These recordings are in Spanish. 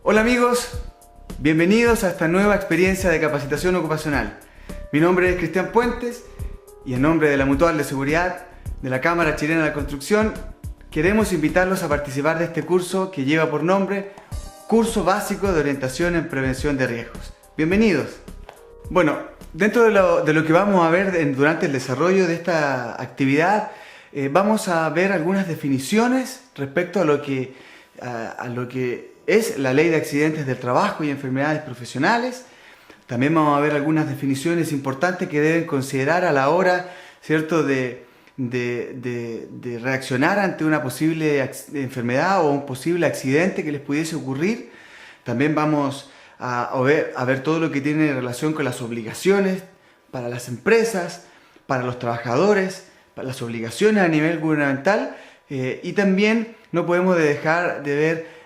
Hola amigos, bienvenidos a esta nueva experiencia de capacitación ocupacional. Mi nombre es Cristian Puentes y en nombre de la Mutual de Seguridad de la Cámara Chilena de la Construcción queremos invitarlos a participar de este curso que lleva por nombre Curso Básico de Orientación en Prevención de Riesgos. Bienvenidos. Bueno, dentro de lo que vamos a ver durante el desarrollo de esta actividad, vamos a ver algunas definiciones respecto a lo que es la Ley de Accidentes del Trabajo y Enfermedades Profesionales. También vamos a ver algunas definiciones importantes que deben considerar a la hora, ¿cierto?, de reaccionar ante una posible enfermedad o un posible accidente que les pudiese ocurrir. También vamos a ver todo lo que tiene relación con las obligaciones para las empresas, para los trabajadores, para las obligaciones a nivel gubernamental, y también no podemos dejar de ver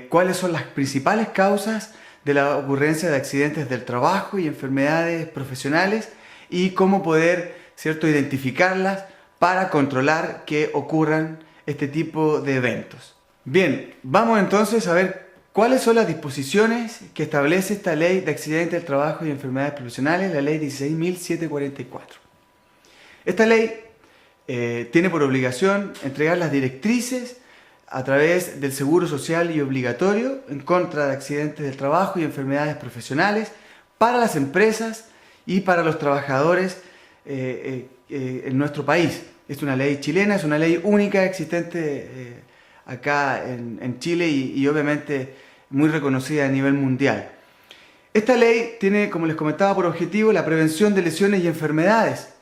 cuáles son las principales causas de la ocurrencia de accidentes del trabajo y enfermedades profesionales y cómo poder, ¿cierto?, identificarlas para controlar que ocurran este tipo de eventos. Bien, vamos entonces a ver cuáles son las disposiciones que establece esta Ley de Accidentes del Trabajo y Enfermedades Profesionales, la Ley 16.744. Esta ley tiene por obligación entregar las directrices a través del seguro social y obligatorio en contra de accidentes del trabajo y enfermedades profesionales para las empresas y para los trabajadores en nuestro país. Es una ley chilena, es una ley única existente acá en Chile y obviamente muy reconocida a nivel mundial. Esta ley tiene, como les comentaba, por objetivo la prevención de lesiones y enfermedades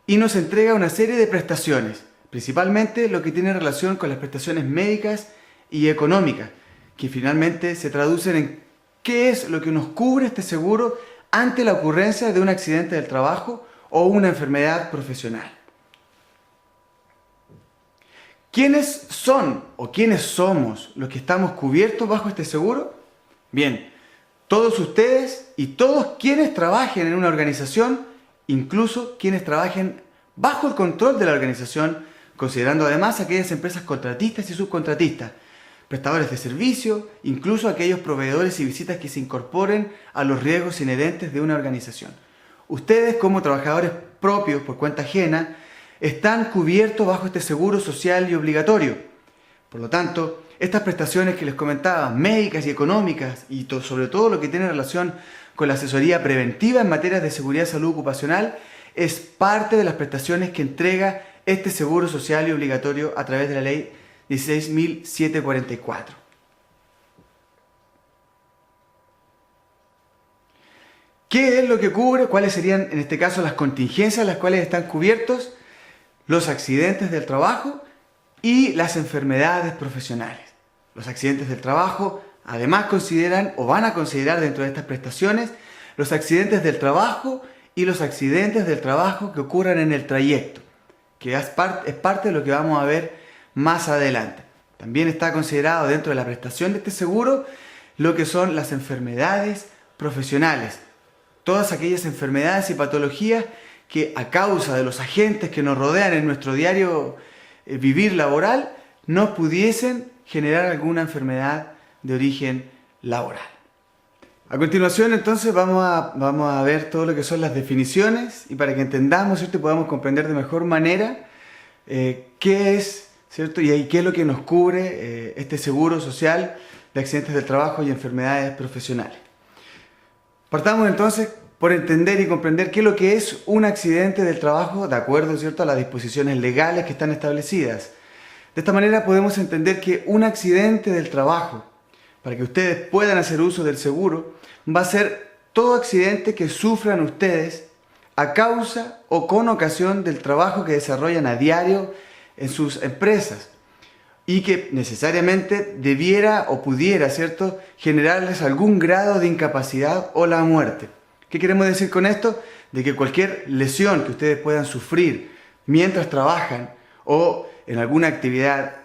y nos entrega una serie de prestaciones, principalmente lo que tiene relación con las prestaciones médicas y económicas, que finalmente se traducen en qué es lo que nos cubre este seguro ante la ocurrencia de un accidente del trabajo o una enfermedad profesional. ¿Quiénes son o quiénes somos los que estamos cubiertos bajo este seguro? Bien, todos ustedes y todos quienes trabajen en una organización, incluso quienes trabajen bajo el control de la organización, considerando además aquellas empresas contratistas y subcontratistas, prestadores de servicio, incluso aquellos proveedores y visitas que se incorporen a los riesgos inherentes de una organización. Ustedes, como trabajadores propios por cuenta ajena, están cubiertos bajo este seguro social y obligatorio. Por lo tanto, estas prestaciones que les comentaba, médicas y económicas, y sobre todo lo que tiene relación con la asesoría preventiva en materia de seguridad y salud ocupacional, es parte de las prestaciones que entrega este seguro social y obligatorio a través de la ley 16.744. ¿Qué es lo que cubre? ¿Cuáles serían en este caso las contingencias las cuales están cubiertos? Los accidentes del trabajo y las enfermedades profesionales. Los accidentes del trabajo además consideran o van a considerar dentro de estas prestaciones los accidentes del trabajo y los accidentes del trabajo que ocurran en el trayecto, que es parte de lo que vamos a ver más adelante. También está considerado dentro de la prestación de este seguro lo que son las enfermedades profesionales. Todas aquellas enfermedades y patologías que a causa de los agentes que nos rodean en nuestro diario vivir laboral no pudiesen generar alguna enfermedad de origen laboral. A continuación entonces vamos a ver todo lo que son las definiciones y para que entendamos, ¿cierto?, y podamos comprender de mejor manera qué es, ¿cierto?, y qué es lo que nos cubre este seguro social de accidentes del trabajo y enfermedades profesionales. Partamos entonces por entender y comprender qué es lo que es un accidente del trabajo de acuerdo, ¿cierto?, a las disposiciones legales que están establecidas. De esta manera podemos entender que un accidente del trabajo, para que ustedes puedan hacer uso del seguro, va a ser todo accidente que sufran ustedes a causa o con ocasión del trabajo que desarrollan a diario en sus empresas y que necesariamente debiera o pudiera, ¿cierto?, generarles algún grado de incapacidad o la muerte. ¿Qué queremos decir con esto? De que cualquier lesión que ustedes puedan sufrir mientras trabajan o en alguna actividad,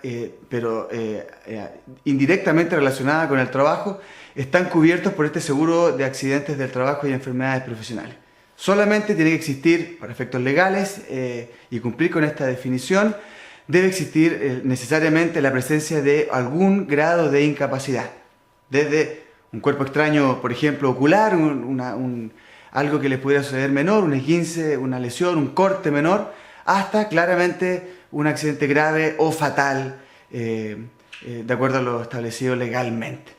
indirectamente relacionada con el trabajo, están cubiertos por este seguro de accidentes del trabajo y enfermedades profesionales. Solamente tiene que existir, para efectos legales y cumplir con esta definición, debe existir necesariamente la presencia de algún grado de incapacidad. Desde un cuerpo extraño, por ejemplo, ocular, algo que le pudiera suceder menor, un esguince, una lesión, un corte menor, hasta claramente un accidente grave o fatal, de acuerdo a lo establecido legalmente.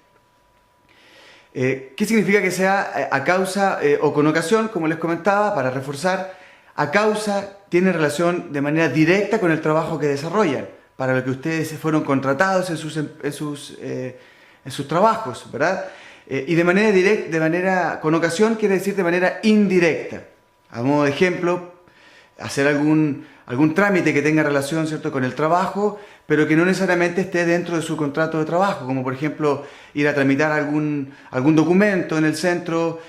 ¿Qué significa que sea a causa o con ocasión? Como les comentaba, para reforzar, a causa tiene relación de manera directa con el trabajo que desarrollan, para lo que ustedes fueron contratados en sus trabajos, ¿verdad? Y de manera directa, con ocasión quiere decir de manera indirecta. A modo de ejemplo, hacer algún trámite que tenga relación, ¿cierto?, con el trabajo, pero que no necesariamente esté dentro de su contrato de trabajo, como por ejemplo ir a tramitar algún documento en el centro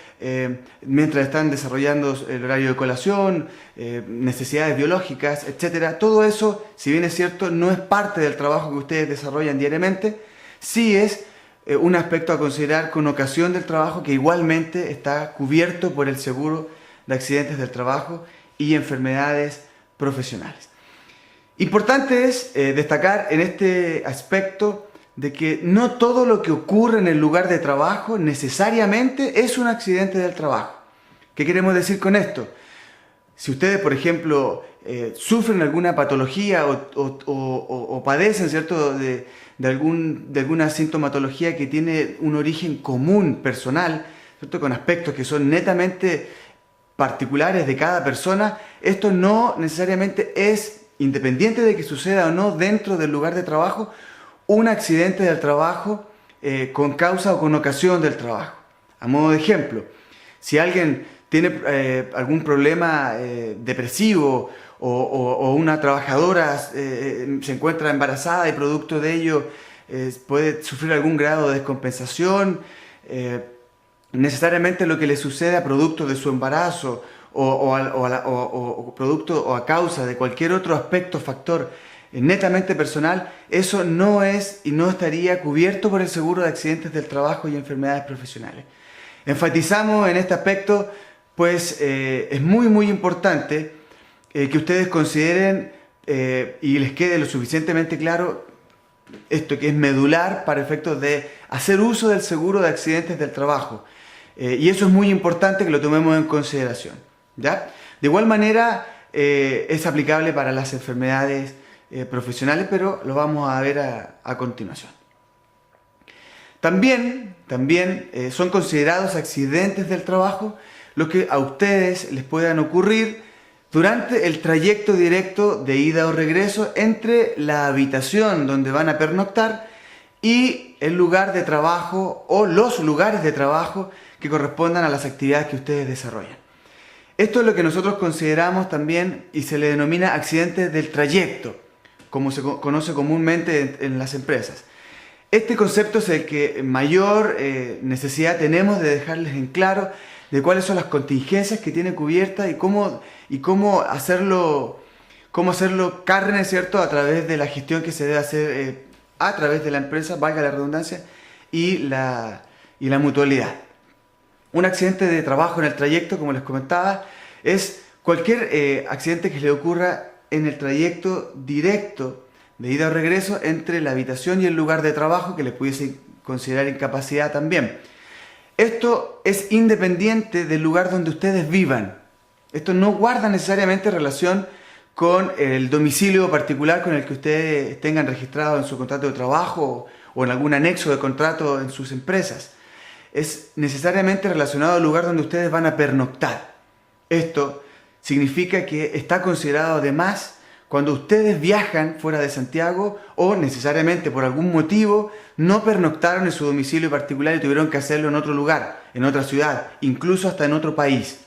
mientras están desarrollando el horario de colación, necesidades biológicas, etc. Todo eso, si bien es cierto, no es parte del trabajo que ustedes desarrollan diariamente, sí es un aspecto a considerar con ocasión del trabajo que igualmente está cubierto por el seguro de accidentes del trabajo y enfermedades profesionales. Importante es destacar en este aspecto de que no todo lo que ocurre en el lugar de trabajo necesariamente es un accidente del trabajo. ¿Qué queremos decir con esto? Si ustedes, por ejemplo, sufren alguna patología o padecen, ¿cierto?, de alguna sintomatología que tiene un origen común, personal, ¿cierto?, con aspectos que son netamente particulares de cada persona, esto no necesariamente es, independiente de que suceda o no dentro del lugar de trabajo, un accidente del trabajo con causa o con ocasión del trabajo. A modo de ejemplo, si alguien tiene algún problema depresivo o una trabajadora se encuentra embarazada y producto de ello puede sufrir algún grado de descompensación, necesariamente lo que le sucede a producto de su embarazo producto o a causa de cualquier otro aspecto, factor netamente personal, eso no es y no estaría cubierto por el seguro de accidentes del trabajo y enfermedades profesionales. Enfatizamos en este aspecto, pues es muy importante que ustedes consideren y les quede lo suficientemente claro esto que es medular para efectos de hacer uso del seguro de accidentes del trabajo. Y eso es muy importante que lo tomemos en consideración, ¿ya? De igual manera es aplicable para las enfermedades profesionales, pero lo vamos a ver a continuación. También son considerados accidentes del trabajo los que a ustedes les puedan ocurrir durante el trayecto directo de ida o regreso entre la habitación donde van a pernoctar y el lugar de trabajo o los lugares de trabajo que correspondan a las actividades que ustedes desarrollan. Esto es lo que nosotros consideramos también y se le denomina accidente del trayecto, como se conoce comúnmente en las empresas. Este concepto es el que mayor necesidad tenemos de dejarles en claro de cuáles son las contingencias que tiene cubierta y cómo hacerlo carne, ¿cierto?, a través de la gestión que se debe hacer a través de la empresa, valga la redundancia, y la mutualidad. Un accidente de trabajo en el trayecto, como les comentaba, es cualquier accidente que le ocurra en el trayecto directo de ida o regreso entre la habitación y el lugar de trabajo, que les pudiese considerar incapacidad también. Esto es independiente del lugar donde ustedes vivan. Esto no guarda necesariamente relación con el domicilio particular con el que ustedes tengan registrado en su contrato de trabajo o en algún anexo de contrato en sus empresas. Es necesariamente relacionado al lugar donde ustedes van a pernoctar. Esto significa que está considerado además cuando ustedes viajan fuera de Santiago o necesariamente por algún motivo no pernoctaron en su domicilio particular y tuvieron que hacerlo en otro lugar, en otra ciudad, incluso hasta en otro país.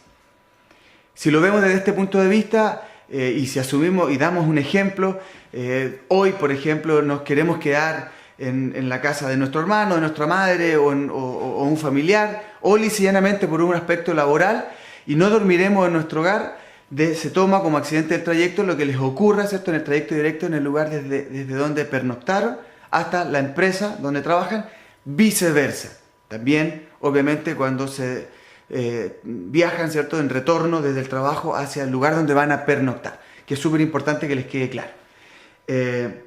Si lo vemos desde este punto de vista y si asumimos y damos un ejemplo, hoy por ejemplo nos queremos quedar en la casa de nuestro hermano, de nuestra madre o un familiar, o lisianamente por un aspecto laboral y no dormiremos en nuestro hogar, se toma como accidente del trayecto lo que les ocurra, ¿cierto?, en el trayecto directo en el lugar desde donde pernoctaron hasta la empresa donde trabajan, viceversa. También, obviamente, cuando se viajan, ¿cierto?, en retorno desde el trabajo hacia el lugar donde van a pernoctar, que es súper importante que les quede claro. ¿Qué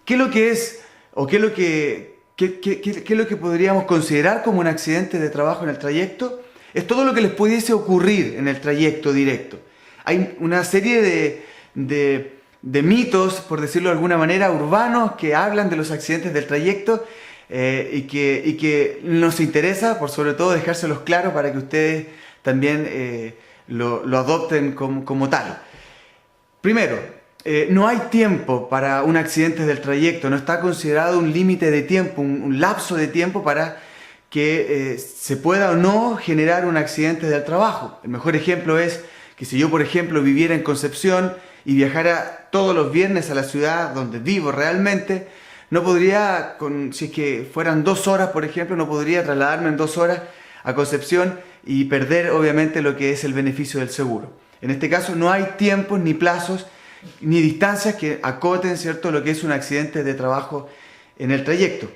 es lo que es o qué es lo que ¿qué es lo que podríamos considerar como un accidente de trabajo en el trayecto? Es todo lo que les pudiese ocurrir en el trayecto directo. Hay una serie de mitos, por decirlo de alguna manera, urbanos que hablan de los accidentes del trayecto y que nos interesa, por sobre todo, dejárselos claros para que ustedes también lo adopten como tal. Primero, no hay tiempo para un accidente del trayecto, no está considerado un límite de tiempo, un lapso de tiempo para que se pueda o no generar un accidente del trabajo. El mejor ejemplo es que si yo, por ejemplo, viviera en Concepción y viajara todos los viernes a la ciudad donde vivo realmente, no podría, si es que fueran 2 horas, por ejemplo, no podría trasladarme en 2 horas a Concepción y perder, obviamente, lo que es el beneficio del seguro. En este caso no hay tiempos, ni plazos, ni distancias que acoten, ¿cierto?, lo que es un accidente de trabajo en el trayecto.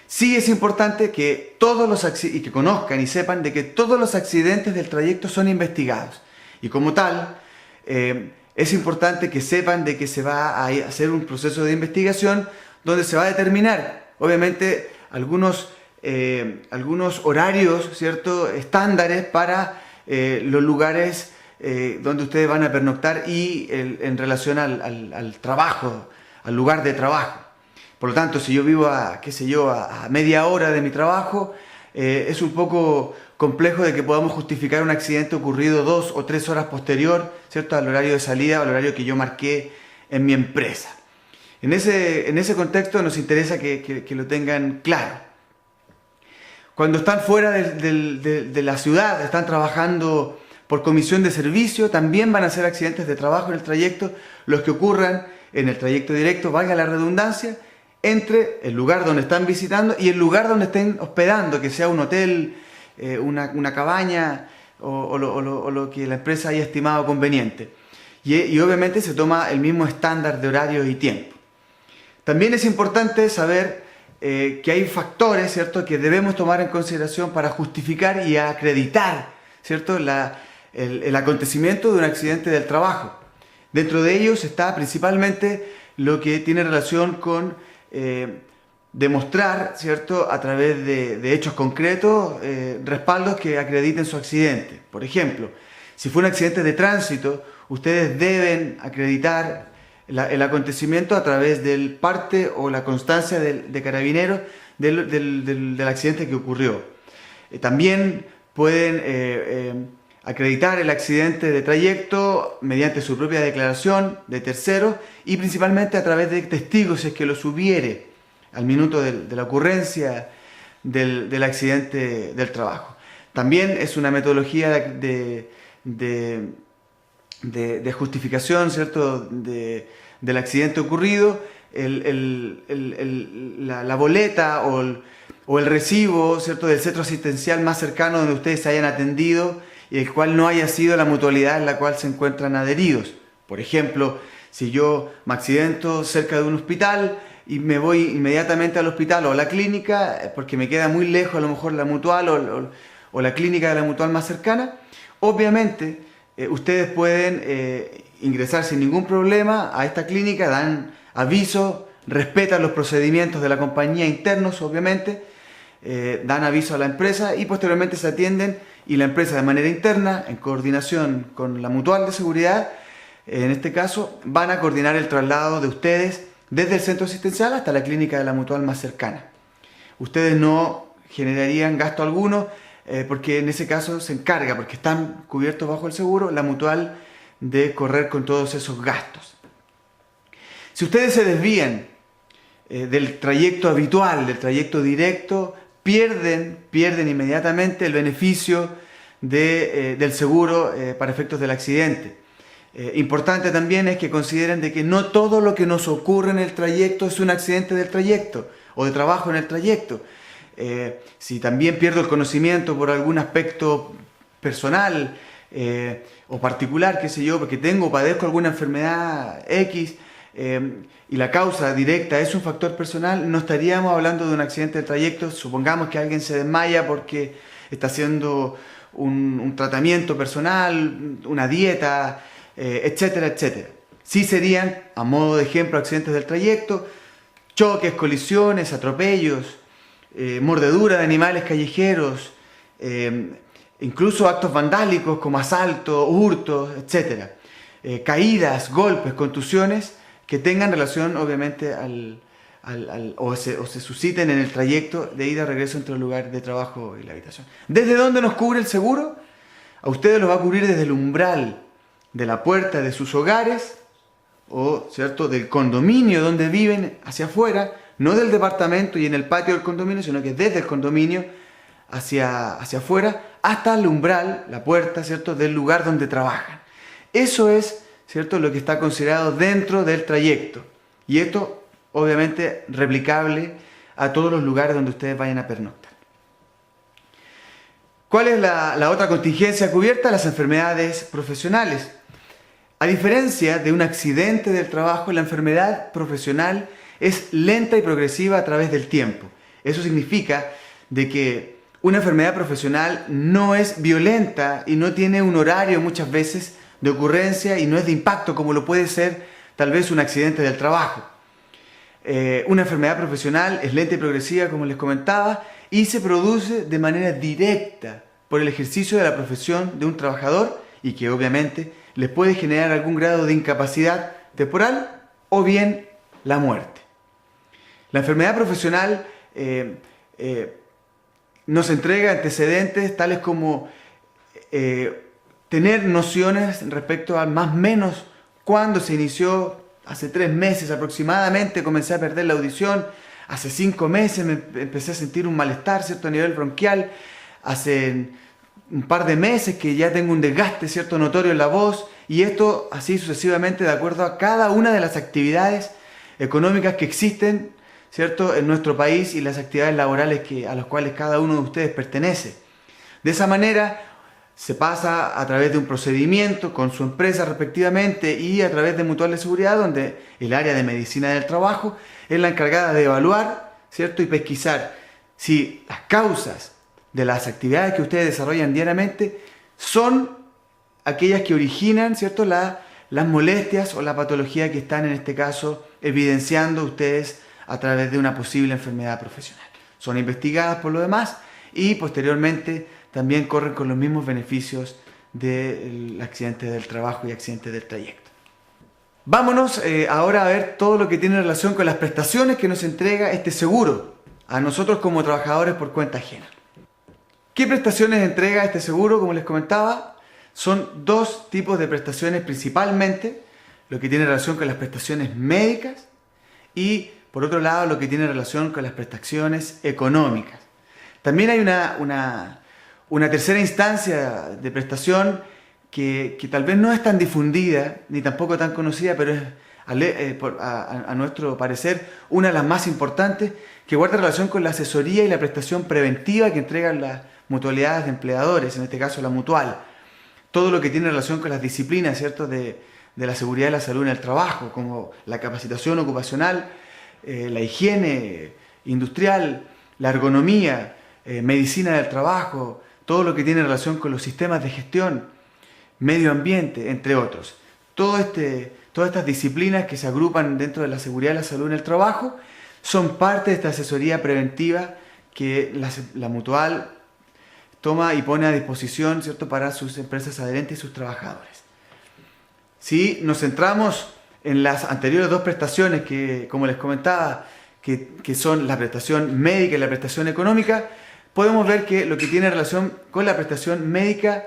Sí es importante que y que conozcan y sepan de que todos los accidentes del trayecto son investigados. Y como tal, es importante que sepan de que se va a hacer un proceso de investigación donde se va a determinar, obviamente, algunos horarios, ¿cierto?, estándares para los lugares donde ustedes van a pernoctar y en relación al trabajo, al lugar de trabajo. Por lo tanto, si yo vivo a media hora de mi trabajo, es un poco complejo de que podamos justificar un accidente ocurrido 2 o 3 horas posterior, ¿cierto?, al horario de salida, al horario que yo marqué en mi empresa. En ese contexto nos interesa que lo tengan claro. Cuando están fuera de la ciudad, están trabajando por comisión de servicio, también van a ser accidentes de trabajo en el trayecto, los que ocurran en el trayecto directo, valga la redundancia, entre el lugar donde están visitando y el lugar donde estén hospedando, que sea un hotel, una cabaña o lo que la empresa haya estimado conveniente. Y obviamente se toma el mismo estándar de horario y tiempo. También es importante saber que hay factores, ¿cierto?, que debemos tomar en consideración para justificar y acreditar, ¿cierto?, el acontecimiento de un accidente del trabajo. Dentro de ellos está principalmente lo que tiene relación con demostrar, ¿cierto?, a través de hechos concretos, respaldos que acrediten su accidente. Por ejemplo, si fue un accidente de tránsito, ustedes deben acreditar el acontecimiento a través del parte o la constancia de carabineros del accidente que ocurrió. También pueden acreditar el accidente de trayecto mediante su propia declaración de terceros y principalmente a través de testigos, si es que los hubiere al minuto de la ocurrencia del accidente del trabajo. También es una metodología de justificación, ¿cierto?, del accidente ocurrido, la boleta o el recibo, ¿cierto?, del centro asistencial más cercano donde ustedes se hayan atendido y el cual no haya sido la mutualidad en la cual se encuentran adheridos. Por ejemplo, si yo me accidento cerca de un hospital y me voy inmediatamente al hospital o a la clínica, porque me queda muy lejos a lo mejor la mutual o la clínica de la mutual más cercana, obviamente ustedes pueden ingresar sin ningún problema a esta clínica, dan aviso, respetan los procedimientos de la compañía internos, obviamente, dan aviso a la empresa y posteriormente se atienden y la empresa de manera interna, en coordinación con la mutual de seguridad, en este caso, van a coordinar el traslado de ustedes desde el centro asistencial hasta la clínica de la mutual más cercana. Ustedes no generarían gasto alguno porque en ese caso se encarga, porque están cubiertos bajo el seguro, la mutual de correr con todos esos gastos. Si ustedes se desvían del trayecto habitual, del trayecto directo, pierden inmediatamente el beneficio del seguro para efectos del accidente. Importante también es que consideren de que no todo lo que nos ocurre en el trayecto es un accidente del trayecto o de trabajo en el trayecto. Si también pierdo el conocimiento por algún aspecto personal o particular, qué sé yo, porque padezco alguna enfermedad X, y la causa directa es un factor personal, no estaríamos hablando de un accidente de trayecto. Supongamos que alguien se desmaya porque está haciendo un tratamiento personal, una dieta, etcétera, etcétera. Sí serían, a modo de ejemplo, accidentes del trayecto, choques, colisiones, atropellos, mordedura de animales callejeros, incluso actos vandálicos como asaltos, hurtos, etc. Caídas, golpes, contusiones que tengan relación obviamente o se susciten en el trayecto de ida o regreso entre el lugar de trabajo y la habitación. ¿Desde dónde nos cubre el seguro? A ustedes los va a cubrir desde el umbral de la puerta de sus hogares o, ¿cierto?, del condominio donde viven hacia afuera, no del departamento y en el patio del condominio, sino que desde el condominio hacia afuera hasta el umbral, la puerta, ¿cierto?, del lugar donde trabajan. Eso es, ¿cierto?, lo que está considerado dentro del trayecto. Y esto, obviamente, replicable a todos los lugares donde ustedes vayan a pernoctar. ¿Cuál es la otra contingencia cubierta? Las enfermedades profesionales. A diferencia de un accidente del trabajo, la enfermedad profesional es lenta y progresiva a través del tiempo. Eso significa de que una enfermedad profesional no es violenta y no tiene un horario muchas veces de ocurrencia y no es de impacto como lo puede ser tal vez un accidente del trabajo. Una enfermedad profesional es lenta y progresiva, como les comentaba, y se produce de manera directa por el ejercicio de la profesión de un trabajador y que obviamente les puede generar algún grado de incapacidad temporal o bien la muerte. La enfermedad profesional nos entrega antecedentes tales como tener nociones respecto a más o menos cuándo se inició. Hace 3 meses aproximadamente comencé a perder la audición. Hace 5 meses me empecé a sentir un malestar, ¿cierto?, a nivel bronquial. Hace un par de meses que ya tengo un desgaste, ¿cierto?, notorio en la voz. Y esto así sucesivamente de acuerdo a cada una de las actividades económicas que existen, ¿cierto?, en nuestro país y las actividades laborales a las cuales cada uno de ustedes pertenece. De esa manera se pasa a través de un procedimiento con su empresa respectivamente y a través de mutual de seguridad, donde el área de medicina del trabajo es la encargada de evaluar, ¿cierto?, y pesquisar si las causas de las actividades que ustedes desarrollan diariamente son aquellas que originan, ¿cierto?, las molestias o la patología que están en este caso evidenciando ustedes a través de una posible enfermedad profesional. Son investigadas por lo demás y posteriormente también corren con los mismos beneficios del accidente del trabajo y accidente del trayecto. Vámonos ahora a ver todo lo que tiene relación con las prestaciones que nos entrega este seguro a nosotros como trabajadores por cuenta ajena. ¿Qué prestaciones entrega este seguro? Como les comentaba, son 2 tipos de prestaciones principalmente, lo que tiene relación con las prestaciones médicas y por otro lado lo que tiene relación con las prestaciones económicas. También hay una tercera instancia de prestación que tal vez no es tan difundida ni tampoco tan conocida, pero es a nuestro parecer una de las más importantes, que guarda relación con la asesoría y la prestación preventiva que entregan las mutualidades de empleadores, en este caso la mutual. Todo lo que tiene relación con las disciplinas, ¿cierto?, de la seguridad y la salud en el trabajo, como la capacitación ocupacional, la higiene industrial, la ergonomía, medicina del trabajo, todo lo que tiene relación con los sistemas de gestión, medio ambiente, entre otros. Todas estas disciplinas que se agrupan dentro de la seguridad y la salud en el trabajo son parte de esta asesoría preventiva que la mutual toma y pone a disposición, ¿cierto?, para sus empresas adherentes y sus trabajadores. Si nos centramos en las anteriores 2 prestaciones que, como les comentaba, que son la prestación médica y la prestación económica, podemos ver que lo que tiene relación con la prestación médica,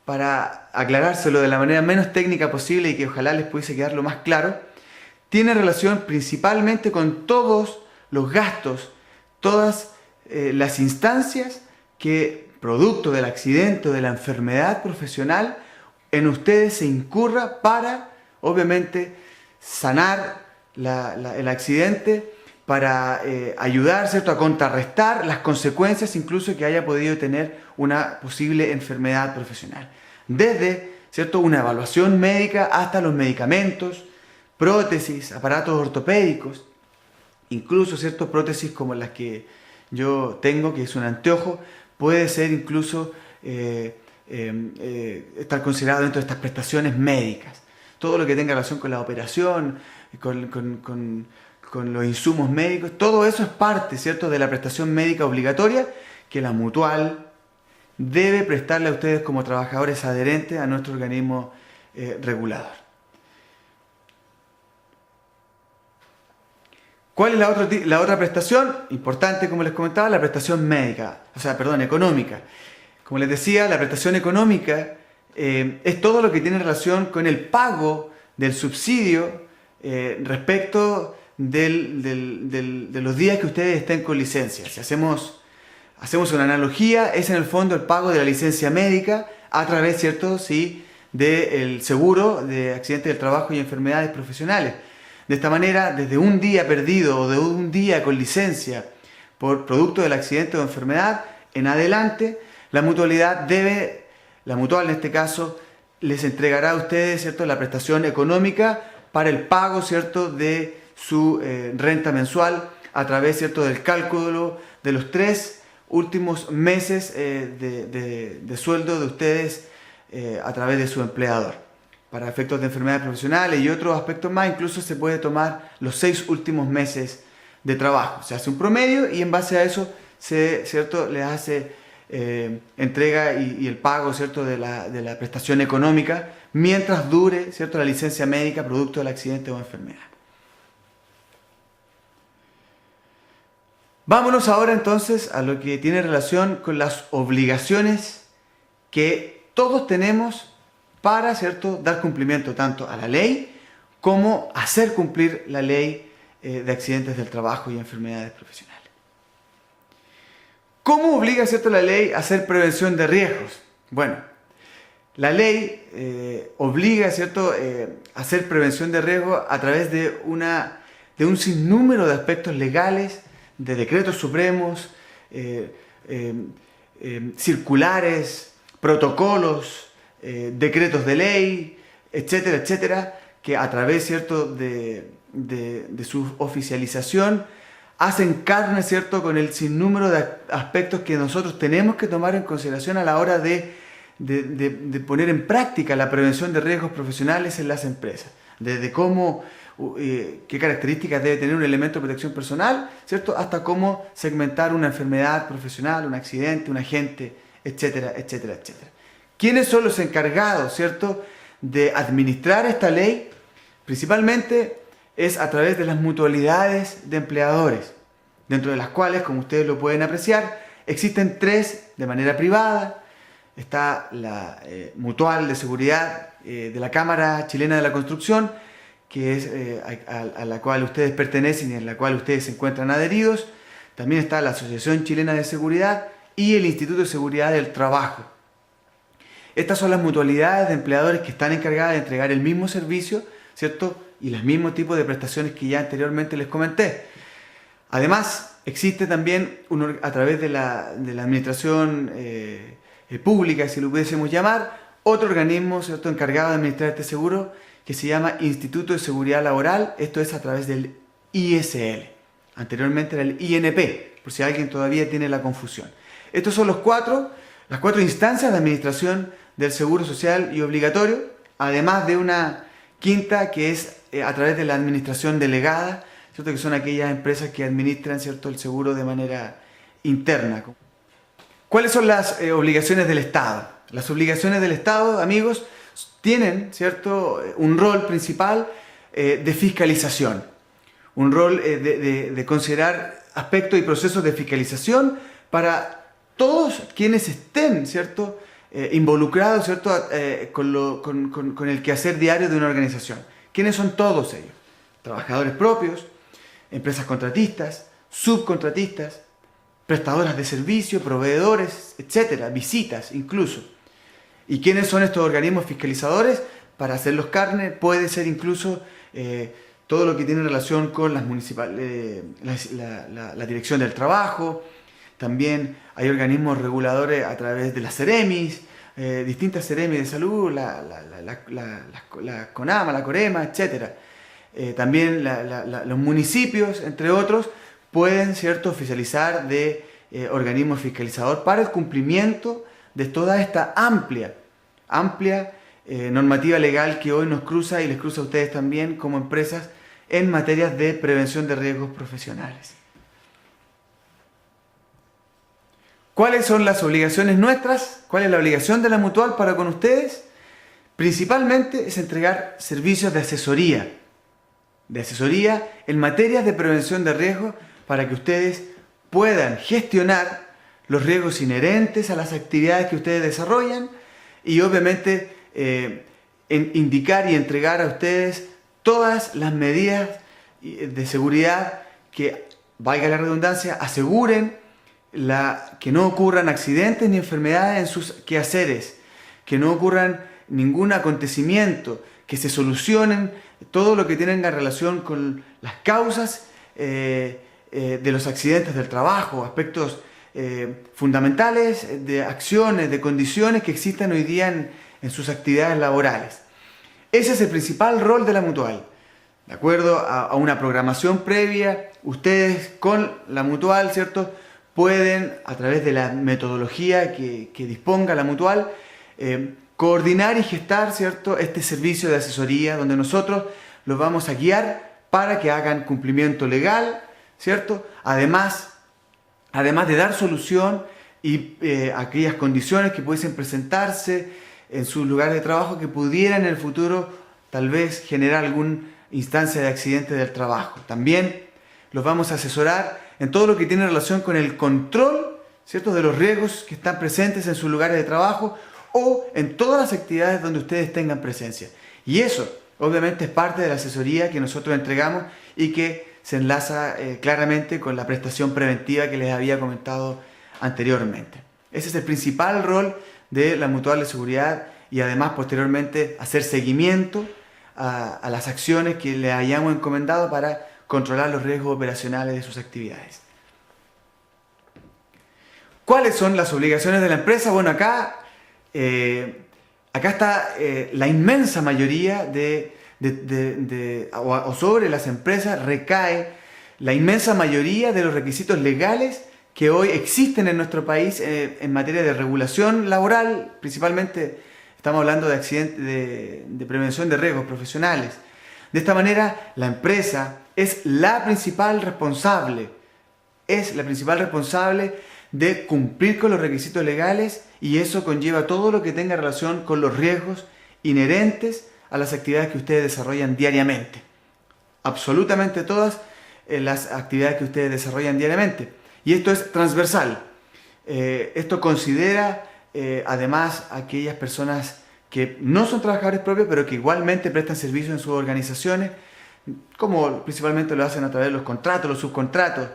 para aclarárselo de la manera menos técnica posible y que ojalá les pudiese quedar lo más claro, tiene relación principalmente con todos los gastos, todas las instancias que, producto del accidente o de la enfermedad profesional, en ustedes se incurra para, obviamente, sanar el accidente, para ayudar, ¿cierto?, a contrarrestar las consecuencias incluso que haya podido tener una posible enfermedad profesional. Desde, ¿cierto?, una evaluación médica hasta los medicamentos, prótesis, aparatos ortopédicos, incluso, ¿cierto?, prótesis como las que yo tengo, que es un anteojo, puede ser incluso estar considerado dentro de estas prestaciones médicas. Todo lo que tenga relación con la operación, con con los insumos médicos. Todo eso es parte, ¿cierto?, de la prestación médica obligatoria que la Mutual debe prestarle a ustedes como trabajadores adherentes a nuestro organismo regulador. ¿Cuál es la otra prestación? Importante, como les comentaba, la prestación médica, económica. Como les decía, la prestación económica es todo lo que tiene relación con el pago del subsidio respecto de los días que ustedes estén con licencia. Si hacemos una analogía, es en el fondo el pago de la licencia médica a través, ¿cierto?, sí, del seguro de accidentes del trabajo y enfermedades profesionales. De esta manera, desde un día perdido o de un día con licencia por producto del accidente o enfermedad en adelante, la Mutual en este caso les entregará a ustedes, ¿cierto?, la prestación económica para el pago, ¿cierto?, de su renta mensual a través, ¿cierto?, del cálculo de los 3 últimos meses de sueldo de ustedes a través de su empleador. Para efectos de enfermedades profesionales y otros aspectos más, incluso se puede tomar los 6 últimos meses de trabajo. Se hace un promedio y en base a eso ¿cierto?, le hace entrega y el pago, ¿cierto?, de la prestación económica mientras dure, ¿cierto?, la licencia médica producto del accidente o enfermedad. Vámonos ahora entonces a lo que tiene relación con las obligaciones que todos tenemos para, ¿cierto?, dar cumplimiento tanto a la ley como hacer cumplir la ley de accidentes del trabajo y enfermedades profesionales. ¿Cómo obliga, ¿cierto?, la ley a hacer prevención de riesgos? Bueno, la ley obliga, ¿cierto?, a hacer prevención de riesgos a través de un sinnúmero de aspectos legales, de decretos supremos, circulares, protocolos, decretos de ley, etcétera, etcétera, que a través, ¿cierto?, de su oficialización hacen carne, ¿cierto?, con el sinnúmero de aspectos que nosotros tenemos que tomar en consideración a la hora de poner en práctica la prevención de riesgos profesionales en las empresas. Desde cómo, qué características debe tener un elemento de protección personal, ¿cierto?, hasta cómo segmentar una enfermedad profesional, un accidente, un agente, etcétera, etcétera, etcétera. ¿Quiénes son los encargados, ¿cierto?, de administrar esta ley? Principalmente es a través de las mutualidades de empleadores, dentro de las cuales, como ustedes lo pueden apreciar, existen 3 de manera privada. Está la Mutual de Seguridad de la Cámara Chilena de la Construcción, que es a la cual ustedes pertenecen y en la cual ustedes se encuentran adheridos. También está la Asociación Chilena de Seguridad y el Instituto de Seguridad del Trabajo. Estas son las mutualidades de empleadores que están encargadas de entregar el mismo servicio, ¿cierto?, y los mismos tipos de prestaciones que ya anteriormente les comenté. Además, existe también, a través de la administración pública, si lo pudiésemos llamar, otro organismo, ¿cierto?, encargado de administrar este seguro, que se llama Instituto de Seguridad Laboral. Esto es a través del ISL. Anteriormente era el INP, por si alguien todavía tiene la confusión. Estos son las 4 instancias de administración del seguro social y obligatorio, además de una quinta que es a través de la administración delegada, ¿cierto?, que son aquellas empresas que administran, ¿cierto?, el seguro de manera interna. ¿Cuáles son las obligaciones del Estado? Las obligaciones del Estado, amigos, tienen, ¿cierto?, un rol principal de fiscalización, un rol de considerar aspectos y procesos de fiscalización para todos quienes estén, ¿cierto?, involucrados, ¿cierto?, con el quehacer diario de una organización. ¿Quiénes son todos ellos? Trabajadores propios, empresas contratistas, subcontratistas, prestadoras de servicio, proveedores, etcétera, visitas incluso. ¿Y quiénes son estos organismos fiscalizadores? Para hacerlos carne puede ser incluso todo lo que tiene relación con las municipales, la Dirección del Trabajo. También hay organismos reguladores a través de las Ceremis, distintas Ceremis de salud, la CONAMA, la COREMA, etc. También los municipios, entre otros, pueden, ¿cierto?, oficializar de organismos fiscalizadores para el cumplimiento de toda esta amplia normativa legal que hoy nos cruza y les cruza a ustedes también como empresas en materia de prevención de riesgos profesionales. ¿Cuáles son las obligaciones nuestras? ¿Cuál es la obligación de la Mutual para con ustedes? Principalmente es entregar servicios de asesoría en materia de prevención de riesgos para que ustedes puedan gestionar los riesgos inherentes a las actividades que ustedes desarrollan y obviamente indicar y entregar a ustedes todas las medidas de seguridad que, valga la redundancia, aseguren que no ocurran accidentes ni enfermedades en sus quehaceres, que no ocurran ningún acontecimiento, que se solucionen todo lo que tenga relación con las causas de los accidentes del trabajo, aspectos fundamentales de acciones, de condiciones que existen hoy día en sus actividades laborales. Ese es el principal rol de la Mutual. De acuerdo a una programación previa, ustedes con la Mutual, ¿cierto?, pueden, a través de la metodología que disponga la Mutual, coordinar y gestar, ¿cierto?, este servicio de asesoría donde nosotros los vamos a guiar para que hagan cumplimiento legal, ¿cierto? Además de dar solución y aquellas condiciones que pudiesen presentarse en sus lugares de trabajo que pudieran en el futuro tal vez generar alguna instancia de accidente del trabajo. También los vamos a asesorar en todo lo que tiene relación con el control, ¿cierto?, de los riesgos que están presentes en sus lugares de trabajo o en todas las actividades donde ustedes tengan presencia. Y eso, obviamente, es parte de la asesoría que nosotros entregamos y que se enlaza claramente con la prestación preventiva que les había comentado anteriormente. Ese es el principal rol de la Mutual de Seguridad y además posteriormente hacer seguimiento a las acciones que le hayamos encomendado para controlar los riesgos operacionales de sus actividades. ¿Cuáles son las obligaciones de la empresa? Bueno, acá está la inmensa mayoría o sobre las empresas recae la inmensa mayoría de los requisitos legales que hoy existen en nuestro país en materia de regulación laboral. Principalmente estamos hablando de accidentes, de prevención de riesgos profesionales. De esta manera, la empresa es la principal responsable de cumplir con los requisitos legales, y eso conlleva todo lo que tenga relación con los riesgos inherentes a las actividades que ustedes desarrollan diariamente. Absolutamente todas las actividades que ustedes desarrollan diariamente. Y esto es transversal. Esto considera además a aquellas personas que no son trabajadores propios, pero que igualmente prestan servicios en sus organizaciones, como principalmente lo hacen a través de los contratos, los subcontratos,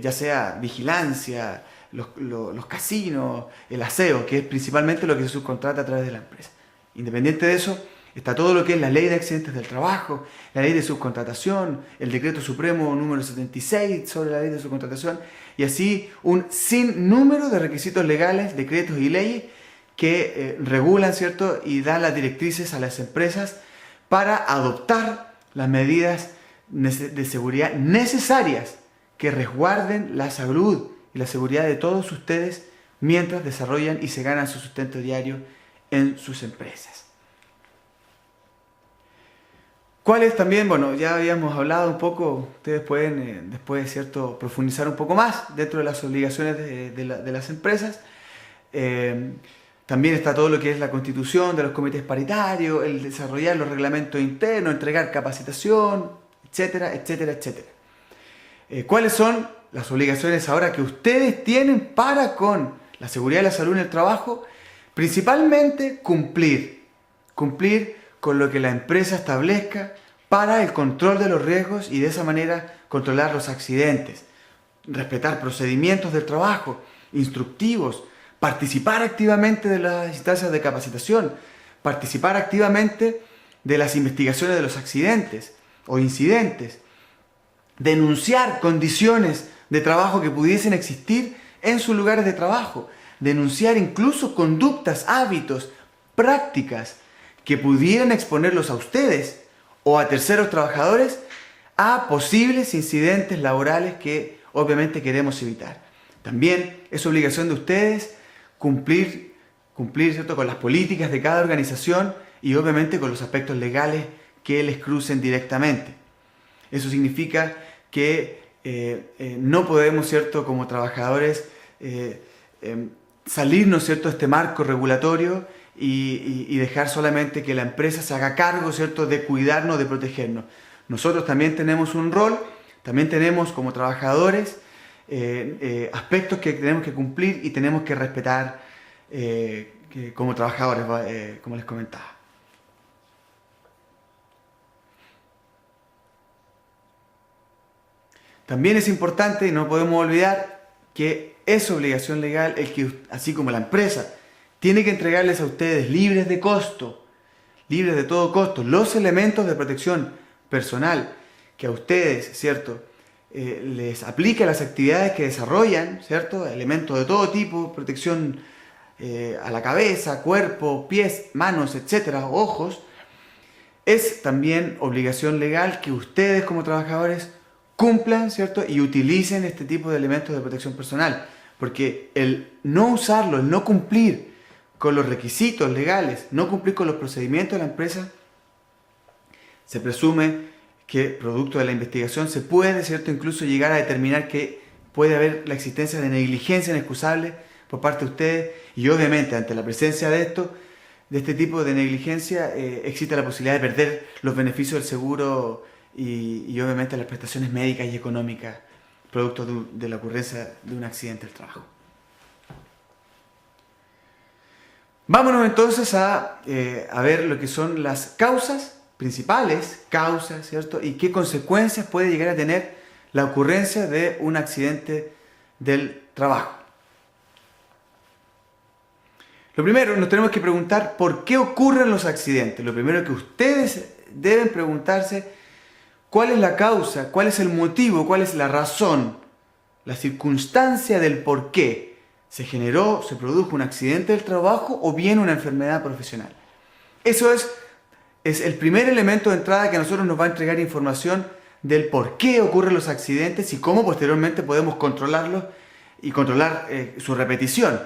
ya sea vigilancia, los casinos, el aseo, que es principalmente lo que se subcontrata a través de la empresa. Independiente de eso, está todo lo que es la ley de accidentes del trabajo, la ley de subcontratación, el decreto supremo número 76 sobre la ley de subcontratación, y así un sinnúmero de requisitos legales, decretos y leyes que regulan, ¿cierto?, y dan las directrices a las empresas para adoptar las medidas de seguridad necesarias que resguarden la salud y la seguridad de todos ustedes mientras desarrollan y se ganan su sustento diario en sus empresas. ¿Cuáles también? Bueno, ya habíamos hablado un poco, ustedes pueden después, ¿cierto?, profundizar un poco más dentro de las obligaciones de las empresas. También está todo lo que es la constitución de los comités paritarios, el desarrollar los reglamentos internos, entregar capacitación, etcétera, etcétera, etcétera. ¿Cuáles son las obligaciones ahora que ustedes tienen para con la seguridad y la salud en el trabajo? Principalmente cumplir con lo que la empresa establezca para el control de los riesgos y de esa manera controlar los accidentes, respetar procedimientos del trabajo, instructivos, participar activamente de las instancias de capacitación, participar activamente de las investigaciones de los accidentes o incidentes, denunciar condiciones de trabajo que pudiesen existir en sus lugares de trabajo, denunciar incluso conductas, hábitos, prácticas que pudieran exponerlos a ustedes o a terceros trabajadores a posibles incidentes laborales que obviamente queremos evitar. También es obligación de ustedes cumplir, ¿cierto?, con las políticas de cada organización y obviamente con los aspectos legales que les crucen directamente. Eso significa que no podemos, ¿cierto?, como trabajadores, salirnos, ¿cierto?, de este marco regulatorio y dejar solamente que la empresa se haga cargo, ¿cierto?, de cuidarnos, de protegernos. Nosotros también tenemos un rol, también tenemos como trabajadores aspectos que tenemos que cumplir y tenemos que respetar como trabajadores, como les comentaba. También es importante y no podemos olvidar que es obligación legal el que, así como la empresa, tiene que entregarles a ustedes libres de costo, libres de todo costo, los elementos de protección personal que a ustedes, ¿cierto?, les aplica a las actividades que desarrollan, ¿cierto?, elementos de todo tipo, protección a la cabeza, cuerpo, pies, manos, etcétera, ojos. Es también obligación legal que ustedes como trabajadores cumplan, ¿cierto?, y utilicen este tipo de elementos de protección personal, porque el no usarlo, el no cumplir con los requisitos legales, no cumplir con los procedimientos de la empresa, se presume que producto de la investigación se puede, ¿cierto?, incluso llegar a determinar que puede haber la existencia de negligencia inexcusable por parte de ustedes, y obviamente ante la presencia de este tipo de negligencia existe la posibilidad de perder los beneficios del seguro y obviamente las prestaciones médicas y económicas producto de la ocurrencia de un accidente del trabajo. Vámonos entonces a ver lo que son las principales causas, ¿cierto?, y qué consecuencias puede llegar a tener la ocurrencia de un accidente del trabajo. Lo primero, nos tenemos que preguntar por qué ocurren los accidentes. Lo primero que ustedes deben preguntarse, ¿cuál es la causa? ¿Cuál es el motivo? ¿Cuál es la razón? La circunstancia del por qué se produjo un accidente del trabajo o bien una enfermedad profesional. Eso es el primer elemento de entrada que a nosotros nos va a entregar información del por qué ocurren los accidentes y cómo posteriormente podemos controlarlos y controlar su repetición.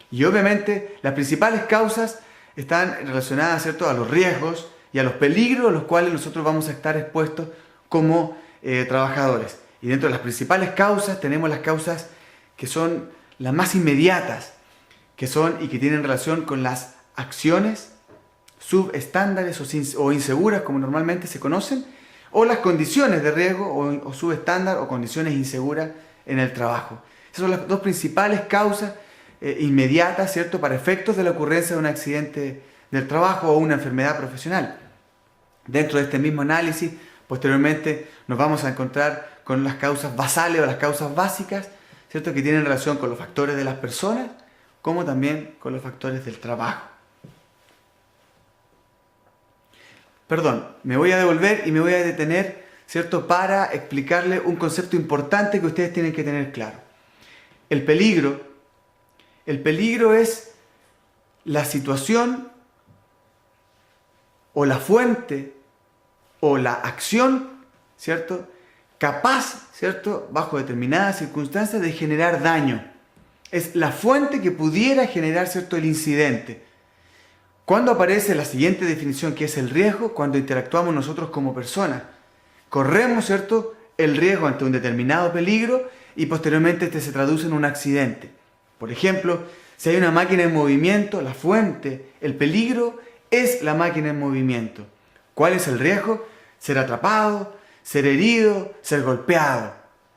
Y obviamente las principales causas están relacionadas, ¿cierto?, a los riesgos y a los peligros a los cuales nosotros vamos a estar expuestos como trabajadores. Y dentro de las principales causas tenemos las causas que son las más inmediatas, que son y que tienen relación con las acciones subestándares o inseguras, como normalmente se conocen, o las condiciones de riesgo o subestándar o condiciones inseguras en el trabajo. Esas son las dos principales causas inmediatas, ¿cierto?, para efectos de la ocurrencia de un accidente del trabajo o una enfermedad profesional. Dentro de este mismo análisis, posteriormente nos vamos a encontrar con las causas basales o las causas básicas, ¿cierto?, que tienen relación con los factores de las personas, como también con los factores del trabajo. Perdón, me voy a devolver y me voy a detener, ¿cierto?, para explicarle un concepto importante que ustedes tienen que tener claro. El peligro es la situación o la fuente o la acción, ¿cierto?, capaz, ¿cierto?, bajo determinadas circunstancias de generar daño. Es la fuente que pudiera generar, ¿cierto?, el incidente. ¿Cuándo aparece la siguiente definición, que es el riesgo? Cuando interactuamos nosotros como personas. Corremos, ¿cierto?, el riesgo ante un determinado peligro y posteriormente este se traduce en un accidente. Por ejemplo, si hay una máquina en movimiento, la fuente, el peligro es la máquina en movimiento. ¿Cuál es el riesgo? Ser atrapado, ser herido, ser golpeado.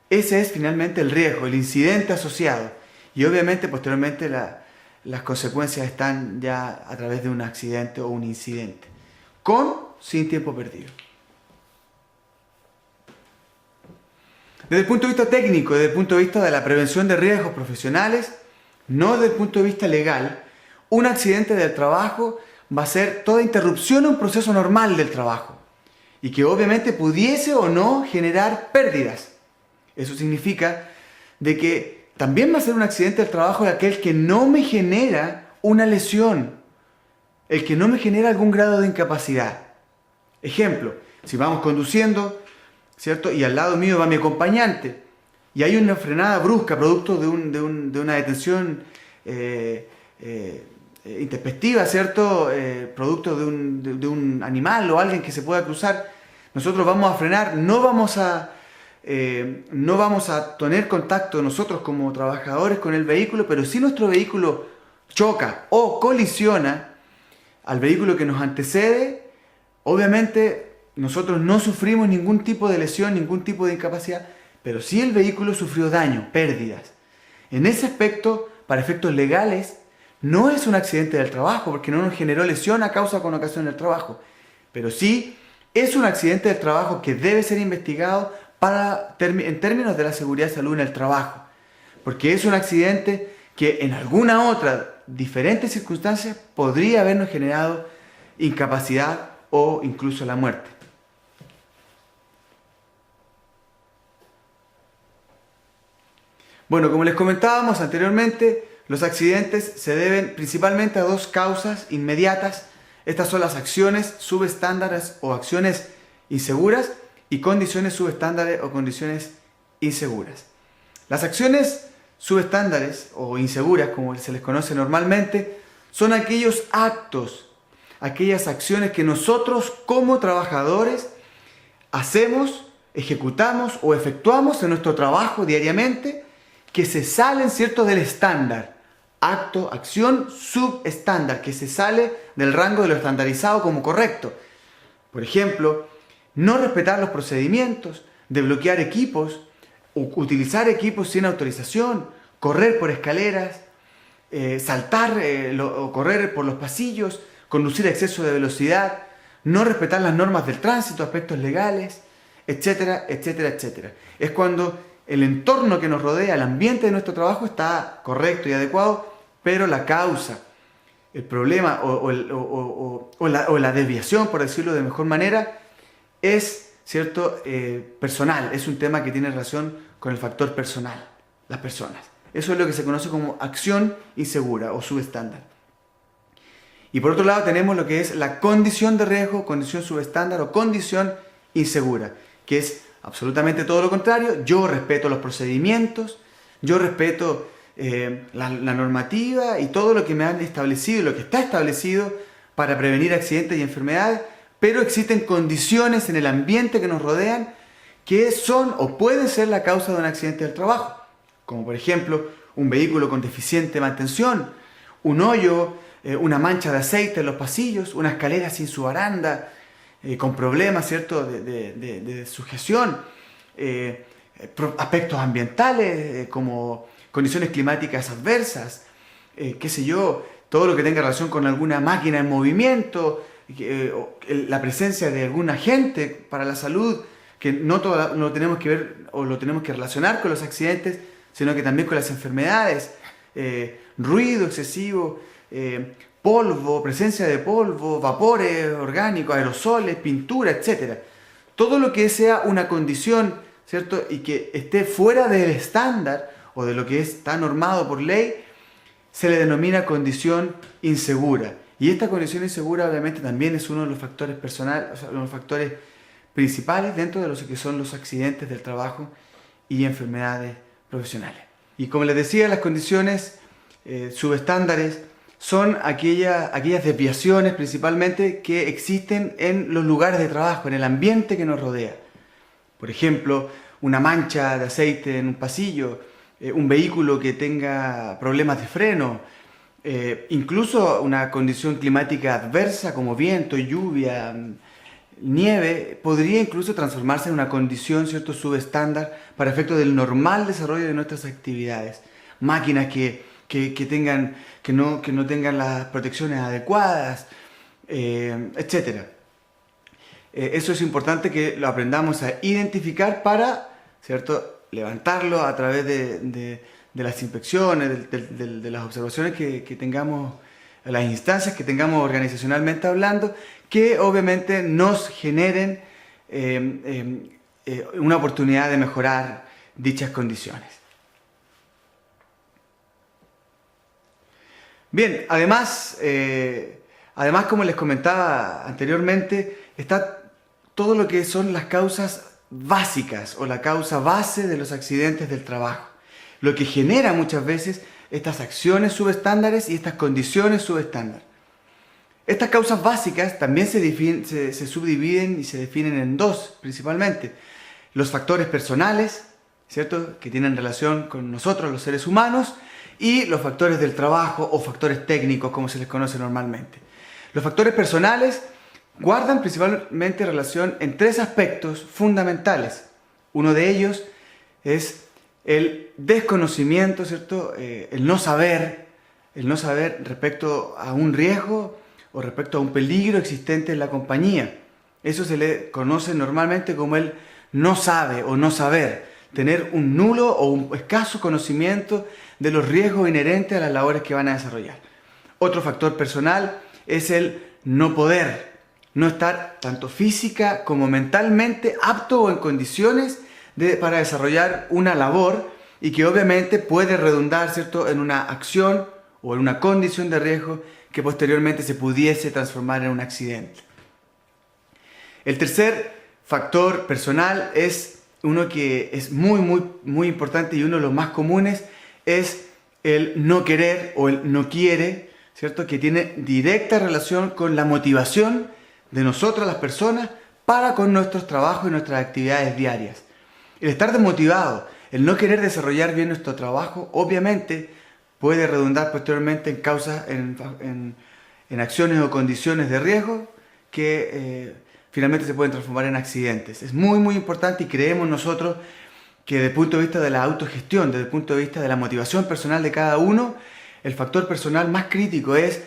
Ese es finalmente el riesgo, el incidente asociado. Y obviamente posteriormente las consecuencias están ya a través de un accidente o un incidente, sin tiempo perdido. Desde el punto de vista técnico, desde el punto de vista de la prevención de riesgos profesionales, no desde el punto de vista legal, un accidente del trabajo va a ser toda interrupción a un proceso normal del trabajo y que obviamente pudiese o no generar pérdidas. Eso significa de que también va a ser un accidente del trabajo de aquel que no me genera una lesión, el que no me genera algún grado de incapacidad. Ejemplo, si vamos conduciendo, ¿cierto?, y al lado mío va mi acompañante y hay una frenada brusca producto de una detención intempestiva, ¿cierto?, producto de un animal o alguien que se pueda cruzar, nosotros vamos a frenar, no vamos a tener contacto nosotros como trabajadores con el vehículo, pero si nuestro vehículo choca o colisiona al vehículo que nos antecede, obviamente nosotros no sufrimos ningún tipo de lesión, ningún tipo de incapacidad, pero sí el vehículo sufrió daño, pérdidas. En ese aspecto, para efectos legales, no es un accidente del trabajo, porque no nos generó lesión a causa con ocasión del trabajo, pero sí es un accidente del trabajo que debe ser investigado en términos de la seguridad y salud en el trabajo, porque es un accidente que en alguna otra diferentes circunstancias podría habernos generado incapacidad o incluso la muerte. Bueno, como les comentábamos anteriormente, los accidentes se deben principalmente a dos causas inmediatas. Estas son las acciones subestándares o acciones inseguras y condiciones subestándares o condiciones inseguras. Las acciones subestándares o inseguras, como se les conoce normalmente, son aquellos actos, aquellas acciones que nosotros como trabajadores hacemos, ejecutamos o efectuamos en nuestro trabajo diariamente que se salen, ¿cierto?, del estándar. Acto, acción subestándar, que se sale del rango de lo estandarizado como correcto. Por ejemplo, no respetar los procedimientos, desbloquear equipos, utilizar equipos sin autorización, correr por escaleras, saltar o correr por los pasillos, conducir a exceso de velocidad, no respetar las normas del tránsito, aspectos legales, etcétera, etcétera, etcétera. Es cuando el entorno que nos rodea, el ambiente de nuestro trabajo está correcto y adecuado, pero la causa, el problema o la desviación, por decirlo de mejor manera, es, ¿cierto?, personal. Es un tema que tiene relación con el factor personal, las personas. Eso es lo que se conoce como acción insegura o subestándar. Y por otro lado tenemos lo que es la condición de riesgo, condición subestándar o condición insegura, que es absolutamente todo lo contrario. Yo respeto los procedimientos, yo respeto la normativa y todo lo que me han establecido, lo que está establecido para prevenir accidentes y enfermedades, pero existen condiciones en el ambiente que nos rodean que son o pueden ser la causa de un accidente del trabajo, como por ejemplo un vehículo con deficiente mantención, un hoyo, una mancha de aceite en los pasillos, una escalera sin su baranda, con problemas, ¿cierto?, de sujeción, aspectos ambientales como condiciones climáticas adversas, qué sé yo, todo lo que tenga relación con alguna máquina en movimiento, la presencia de algún agente para la salud, que no todo lo tenemos que ver o lo tenemos que relacionar con los accidentes, sino que también con las enfermedades, ruido excesivo, polvo, presencia de polvo, vapores orgánicos, aerosoles, pintura, etc. Todo lo que sea una condición, ¿cierto?, y que esté fuera del estándar o de lo que está normado por ley, se le denomina condición insegura. Y esta condición insegura obviamente también es uno de los factores personales, o sea, uno de los factores principales dentro de los que son los accidentes del trabajo y enfermedades profesionales. Y como les decía, las condiciones subestándares son aquellas desviaciones principalmente que existen en los lugares de trabajo, en el ambiente que nos rodea. Por ejemplo, una mancha de aceite en un pasillo, un vehículo que tenga problemas de freno, incluso una condición climática adversa como viento, lluvia, nieve, podría incluso transformarse en una condición, ¿cierto?, subestándar para efectos del normal desarrollo de nuestras actividades. Máquinas que no tengan las protecciones adecuadas, etc. Eso es importante que lo aprendamos a identificar para, ¿cierto?, levantarlo a través de las inspecciones, de las observaciones que tengamos, las instancias que tengamos organizacionalmente hablando, que obviamente nos generen una oportunidad de mejorar dichas condiciones. Bien, además, como les comentaba anteriormente, está todo lo que son las causas básicas o la causa base de los accidentes del trabajo, lo que genera muchas veces estas acciones subestándares y estas condiciones subestándar. Estas causas básicas también se subdividen y se definen en dos principalmente. Los factores personales, ¿cierto?, que tienen relación con nosotros, los seres humanos, y los factores del trabajo o factores técnicos, como se les conoce normalmente. Los factores personales guardan principalmente relación en tres aspectos fundamentales. Uno de ellos es el desconocimiento, ¿cierto?, el no saber respecto a un riesgo o respecto a un peligro existente en la compañía. Eso se le conoce normalmente como el no sabe o no saber, tener un nulo o un escaso conocimiento de los riesgos inherentes a las labores que van a desarrollar. Otro factor personal es el no poder, no estar tanto física como mentalmente apto o en condiciones para desarrollar una labor y que obviamente puede redundar, ¿cierto?, en una acción o en una condición de riesgo que posteriormente se pudiese transformar en un accidente. El tercer factor personal es uno que es muy importante y uno de los más comunes, es el no querer o el no quiere, ¿cierto?, que tiene directa relación con la motivación de nosotras las personas para con nuestros trabajos y nuestras actividades diarias. El estar desmotivado, el no querer desarrollar bien nuestro trabajo, obviamente puede redundar posteriormente en causas, en acciones o condiciones de riesgo que finalmente se pueden transformar en accidentes. Es muy importante y creemos nosotros que desde el punto de vista de la autogestión, desde el punto de vista de la motivación personal de cada uno, el factor personal más crítico es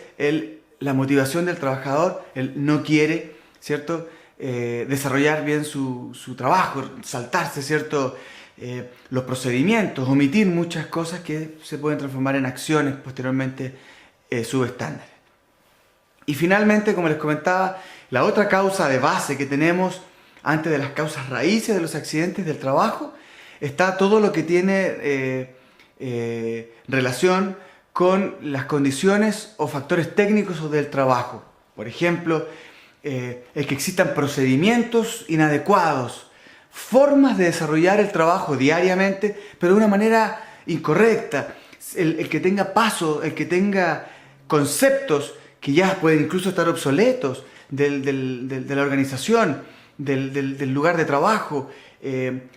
la motivación del trabajador, el no quiere, ¿cierto?, desarrollar bien su trabajo, saltarse, ¿cierto?, los procedimientos, omitir muchas cosas que se pueden transformar en acciones posteriormente subestándares. Y finalmente, como les comentaba, la otra causa de base que tenemos antes de las causas raíces de los accidentes del trabajo está todo lo que tiene relación con las condiciones o factores técnicos o del trabajo. Por ejemplo, el que existan procedimientos inadecuados, formas de desarrollar el trabajo diariamente, pero de una manera incorrecta, el que tenga pasos, el que tenga conceptos que ya pueden incluso estar obsoletos de la organización, del lugar de trabajo,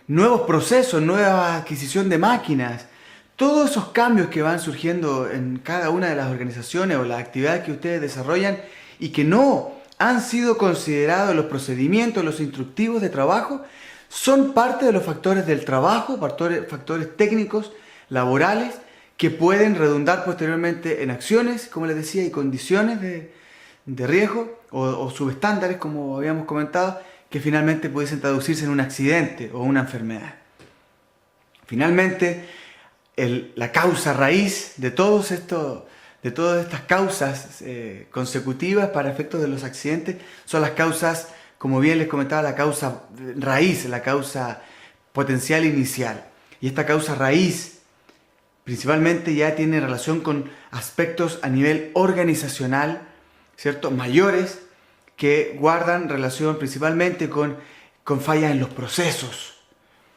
nuevos procesos, nueva adquisición de máquinas, todos esos cambios que van surgiendo en cada una de las organizaciones o las actividades que ustedes desarrollan y que no han sido considerados los procedimientos, los instructivos de trabajo, son parte de los factores del trabajo, factores técnicos, laborales, que pueden redundar posteriormente en acciones, como les decía, y condiciones de riesgo o subestándares, como habíamos comentado, que finalmente pudiesen traducirse en un accidente o una enfermedad. Finalmente, la causa raíz de todas estas causas consecutivas para efectos de los accidentes son las causas, como bien les comentaba, la causa raíz, la causa potencial inicial. Y esta causa raíz principalmente ya tiene relación con aspectos a nivel organizacional, ¿cierto?, mayores, que guardan relación principalmente con fallas en los procesos.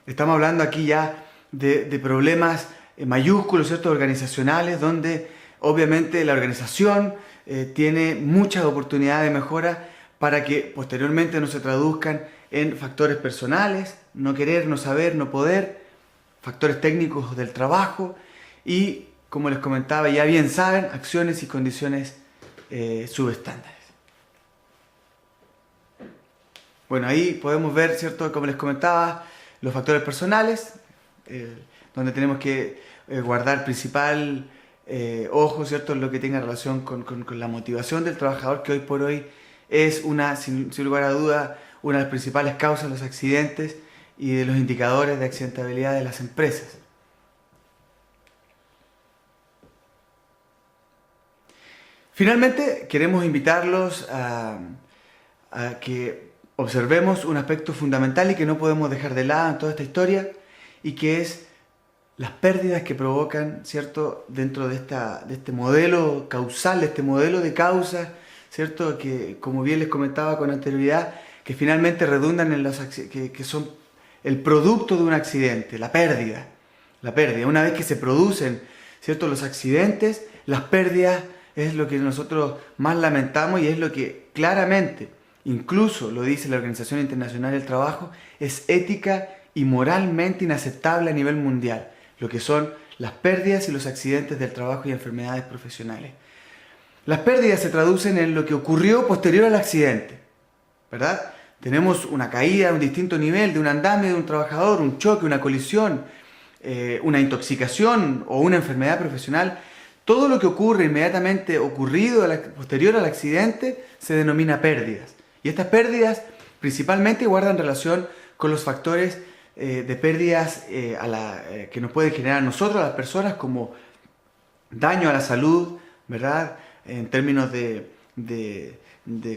Estamos hablando aquí ya de problemas mayúsculos, ¿cierto?, organizacionales, donde obviamente la organización tiene muchas oportunidades de mejora para que posteriormente no se traduzcan en factores personales, no querer, no saber, no poder, factores técnicos del trabajo y, como les comentaba, ya bien saben, acciones y condiciones subestándares. Bueno, ahí podemos ver, ¿cierto?, como les comentaba, los factores personales, donde tenemos que guardar principal ojo, ¿cierto?, en lo que tenga relación con la motivación del trabajador, que hoy por hoy es sin lugar a duda, una de las principales causas de los accidentes y de los indicadores de accidentabilidad de las empresas. Finalmente, queremos invitarlos a que observemos un aspecto fundamental y que no podemos dejar de lado en toda esta historia, y que es las pérdidas que provocan, ¿cierto?, dentro de este modelo causal, de este modelo de causas, ¿cierto?, que, como bien les comentaba con anterioridad, que finalmente redundan en que son el producto de un accidente, la pérdida. Una vez que se producen, ¿cierto?, los accidentes, las pérdidas es lo que nosotros más lamentamos y es lo que claramente, incluso lo dice la Organización Internacional del Trabajo, es ética y moralmente inaceptable a nivel mundial, lo que son las pérdidas y los accidentes del trabajo y enfermedades profesionales. Las pérdidas se traducen en lo que ocurrió posterior al accidente, ¿verdad? Tenemos una caída a un distinto nivel de un andamio de un trabajador, un choque, una colisión, una intoxicación o una enfermedad profesional. Todo lo que ocurre inmediatamente posterior al accidente se denomina pérdidas. Y estas pérdidas principalmente guardan relación con los factores de pérdidas que nos pueden generar a nosotros, a las personas, como daño a la salud, ¿verdad? En términos de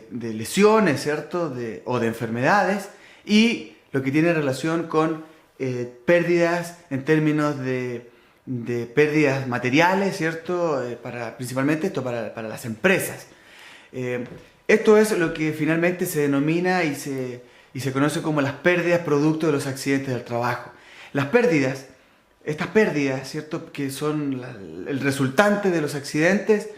lesiones, ¿cierto? O de enfermedades, y lo que tiene relación con pérdidas en términos de pérdidas materiales, ¿cierto? Principalmente esto para las empresas. Esto es lo que finalmente se denomina y se conoce como las pérdidas producto de los accidentes del trabajo. Las pérdidas, estas pérdidas, ¿cierto? Que son el resultante de los accidentes,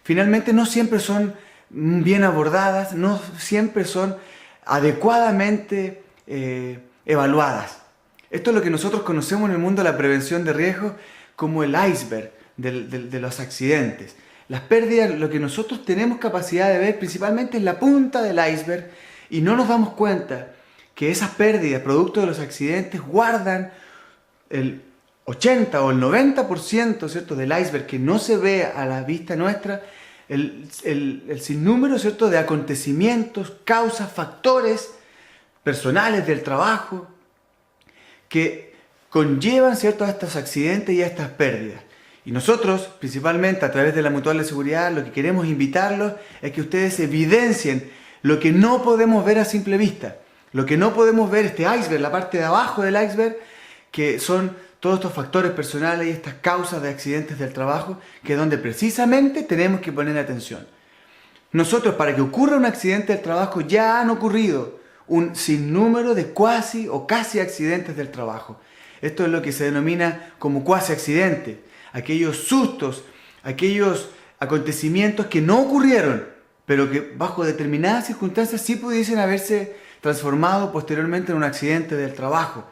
finalmente no siempre son bien abordadas, no siempre son adecuadamente evaluadas. Esto es lo que nosotros conocemos en el mundo de la prevención de riesgos como el iceberg de los accidentes. Las pérdidas, lo que nosotros tenemos capacidad de ver principalmente es la punta del iceberg, y no nos damos cuenta que esas pérdidas producto de los accidentes guardan el 80 o el 90%, ¿cierto?, del iceberg que no se ve a la vista nuestra, el sinnúmero, ¿cierto?, de acontecimientos, causas, factores personales del trabajo que conllevan, ¿cierto?, a estos accidentes y a estas pérdidas. Y nosotros, principalmente a través de la Mutual de Seguridad, lo que queremos invitarlos es que ustedes evidencien lo que no podemos ver a simple vista, lo que no podemos ver, este iceberg, la parte de abajo del iceberg, que son todos estos factores personales y estas causas de accidentes del trabajo, que es donde precisamente tenemos que poner atención. Nosotros, para que ocurra un accidente del trabajo, ya han ocurrido un sinnúmero de cuasi o casi accidentes del trabajo. Esto es lo que se denomina como cuasi accidente, aquellos sustos, aquellos acontecimientos que no ocurrieron, pero que bajo determinadas circunstancias sí pudiesen haberse transformado posteriormente en un accidente del trabajo,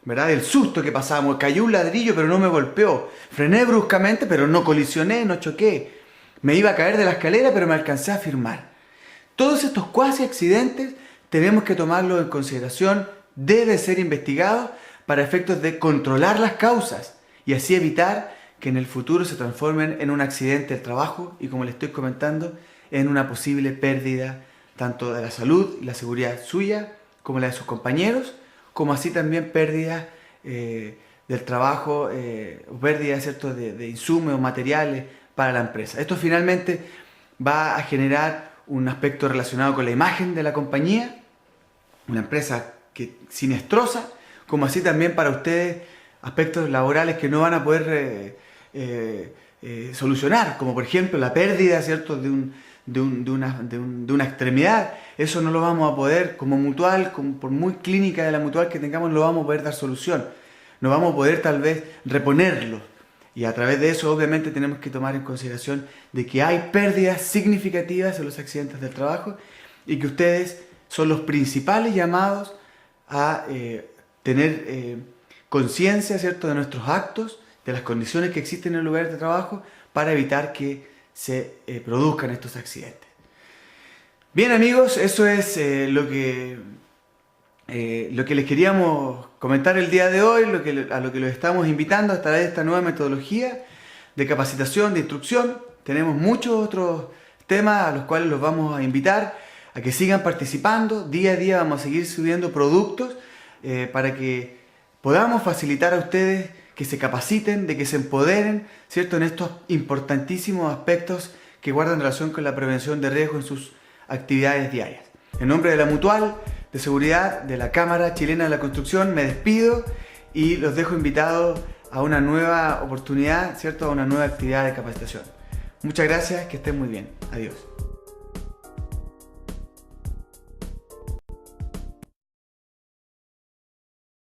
¿verdad? El susto que pasamos, cayó un ladrillo pero no me golpeó, frené bruscamente pero no colisioné, no choqué, me iba a caer de la escalera pero me alcancé a firmar. Todos estos cuasi accidentes tenemos que tomarlos en consideración, deben ser investigados para efectos de controlar las causas y así evitar que en el futuro se transformen en un accidente del trabajo y, como les estoy comentando, en una posible pérdida tanto de la salud y la seguridad suya como la de sus compañeros, como así también pérdida del trabajo, o pérdida, ¿cierto?, de insumos o materiales para la empresa. Esto finalmente va a generar un aspecto relacionado con la imagen de la compañía, una empresa sinestrosa, como así también para ustedes aspectos laborales que no van a poder solucionar, como por ejemplo la pérdida, ¿cierto?, de una extremidad. Eso no lo vamos a poder, como mutual, por muy clínica de la mutual que tengamos, no vamos a poder dar solución. No vamos a poder tal vez reponerlo. Y a través de eso obviamente tenemos que tomar en consideración de que hay pérdidas significativas en los accidentes del trabajo y que ustedes son los principales llamados a tener conciencia, ¿cierto?, de nuestros actos, de las condiciones que existen en el lugar de trabajo para evitar que se produzcan estos accidentes. Bien, amigos, eso es lo que les queríamos comentar el día de hoy, a lo que los estamos invitando a través de esta nueva metodología de capacitación, de instrucción. Tenemos muchos otros temas a los cuales los vamos a invitar a que sigan participando. Día a día vamos a seguir subiendo productos para que podamos facilitar a ustedes que se capaciten, de que se empoderen, ¿cierto?, en estos importantísimos aspectos que guardan relación con la prevención de riesgo en sus actividades diarias. En nombre de la Mutual de Seguridad de la Cámara Chilena de la Construcción me despido y los dejo invitados a una nueva oportunidad, ¿cierto?, a una nueva actividad de capacitación. Muchas gracias, que estén muy bien. Adiós.